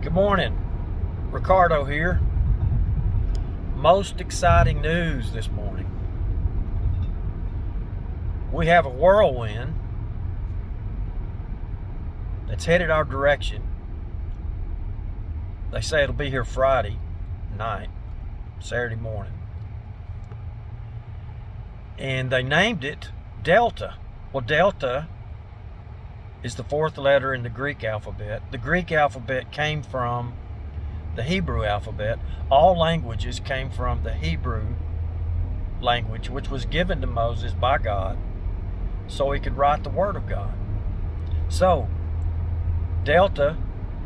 Good morning, Ricardo here. Most exciting news this morning. We have a whirlwind that's headed our direction. They say it'll be here Friday night, Saturday morning. And they named it Delta. Well, Delta is the fourth letter in the Greek alphabet. The Greek alphabet came from the Hebrew alphabet. All languages came from the Hebrew language, which was given to Moses by God so he could write the Word of God. So, Delta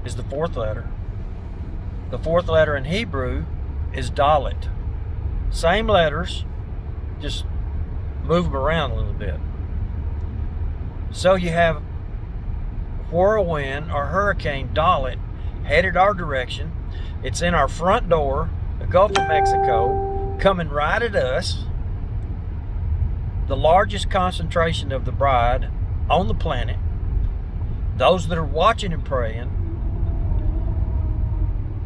is the fourth letter. The fourth letter in Hebrew is Dalet. Same letters, just move them around a little bit. So you have whirlwind or hurricane Dalet headed our direction. It's in our front door, the Gulf of Mexico, coming right at us. The largest concentration of the bride on the planet. Those that are watching and praying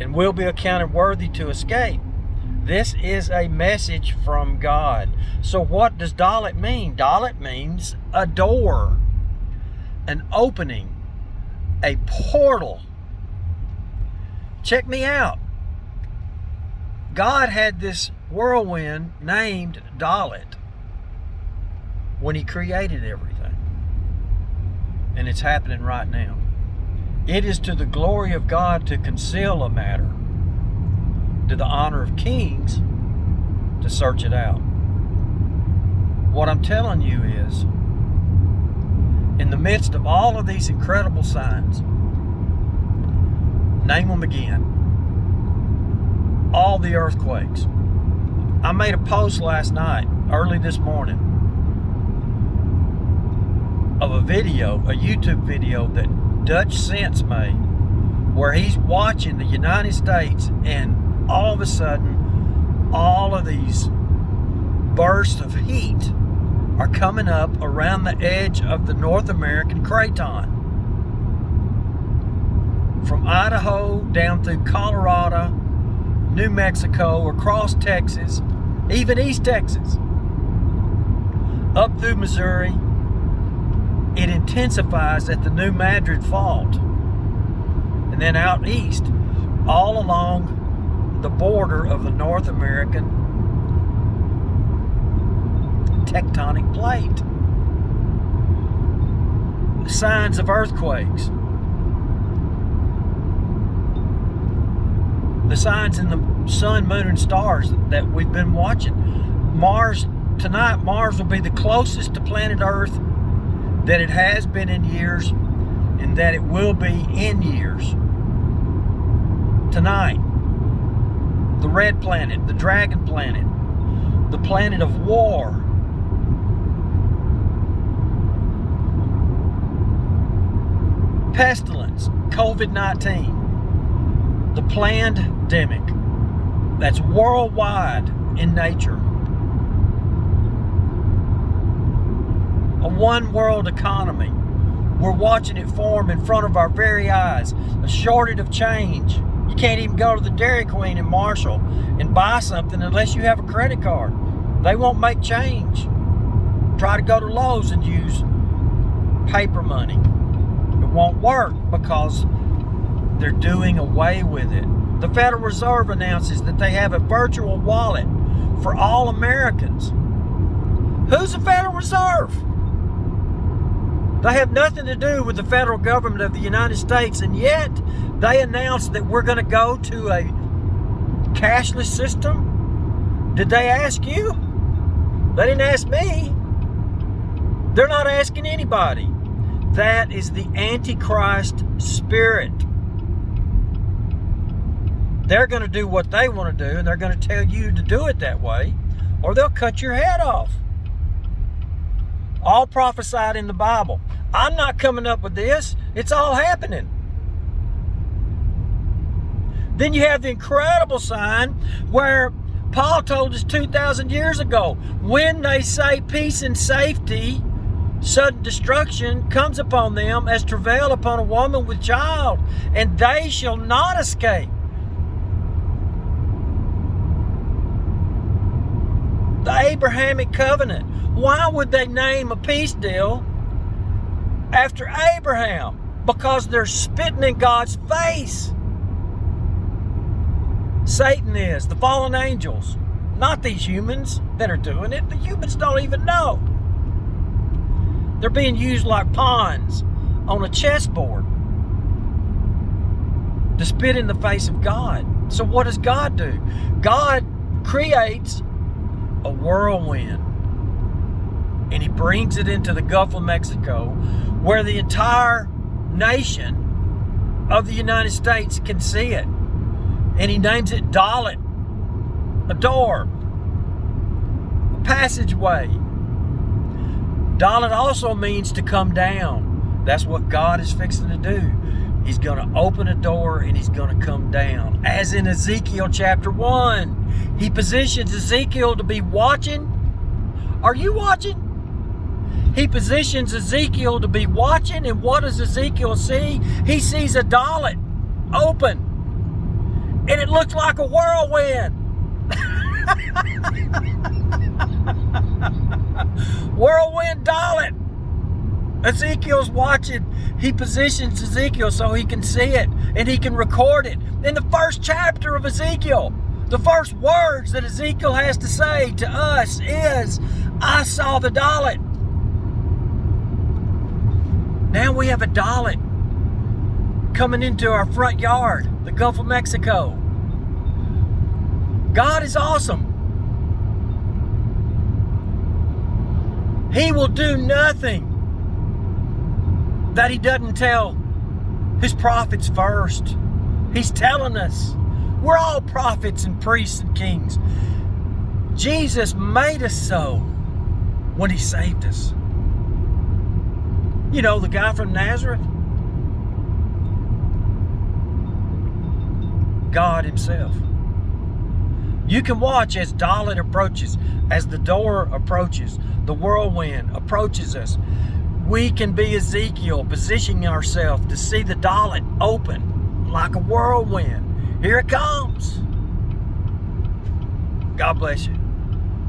and will be accounted worthy to escape. This is a message from God. So what does Dalet mean? Dalet means a door, an opening, a portal. Check me out. God had this whirlwind named Dalet when he created everything. And it's happening right now. It is to the glory of God to conceal a matter, to the honor of kings to search it out. What I'm telling you is, in the midst of all of these incredible signs, name them again, all the earthquakes. I made a post last night, early this morning, of a video, a YouTube video that Dutch Sense made, where he's watching the United States, and all of a sudden, all of these bursts of heat are coming up around the edge of the North American craton. From Idaho down through Colorado, New Mexico, across Texas, even East Texas, up through Missouri. It intensifies at the New Madrid Fault. And then out east, all along the border of the North American tectonic plate. The signs of earthquakes. The signs in the sun, moon, and stars that we've been watching. Tonight, Mars will be the closest to planet Earth that it has been in years, and that it will be in years. Tonight, the red planet, the dragon planet, the planet of war, pestilence, COVID-19, the pandemic that's worldwide in nature, a one world economy. We're watching it form in front of our very eyes. A shortage of change. You can't even go to the Dairy Queen in Marshall and buy something unless you have a credit card. They won't make change. Try to go to Lowe's and use paper money. It won't work because they're doing away with it. The Federal Reserve announces that they have a virtual wallet for all Americans. Who's the Federal Reserve? They have nothing to do with the federal government of the United States, and yet they announced that we're going to go to a cashless system. Did they ask you? They didn't ask me. They're not asking anybody. That is the Antichrist spirit. They're going to do what they want to do, and they're going to tell you to do it that way, or they'll cut your head off. All prophesied in the Bible. I'm not coming up with this. It's all happening. Then you have the incredible sign where Paul told us 2,000 years ago, when they say peace and safety, Sudden destruction comes upon them as travail upon a woman with child, and they shall not escape. The Abrahamic covenant. Why would they name a peace deal after Abraham? Because they're spitting in God's face. Satan is, the fallen angels, not these humans that are doing it. The humans don't even know. They're being used like pawns on a chessboard to spit in the face of God. So what does God do? God creates a whirlwind, and He brings it into the Gulf of Mexico, where the entire nation of the United States can see it. And He names it Dalet, a door, a passageway. Dalet also means to come down. That's what God is fixing to do. He's going to open a door and He's going to come down. As in Ezekiel chapter 1, He positions Ezekiel to be watching. Are you watching? He positions Ezekiel to be watching, and what does Ezekiel see? He sees a Dalet open, and it looks like a whirlwind. Whirlwind Dalet. Ezekiel's watching. He positions Ezekiel so he can see it and he can record it. In the first chapter of Ezekiel, the first words that Ezekiel has to say to us is, I saw the Dalet. Now we have a Dalet coming into our front yard, the Gulf of Mexico. God is awesome. He will do nothing that He doesn't tell His prophets first. He's telling us. We're all prophets and priests and kings. Jesus made us so when He saved us. You know, the guy from Nazareth? God Himself. You can watch as Dalet approaches, as the door approaches, the whirlwind approaches us. We can be Ezekiel, positioning ourselves to see the Dalet open like a whirlwind. Here it comes. God bless you.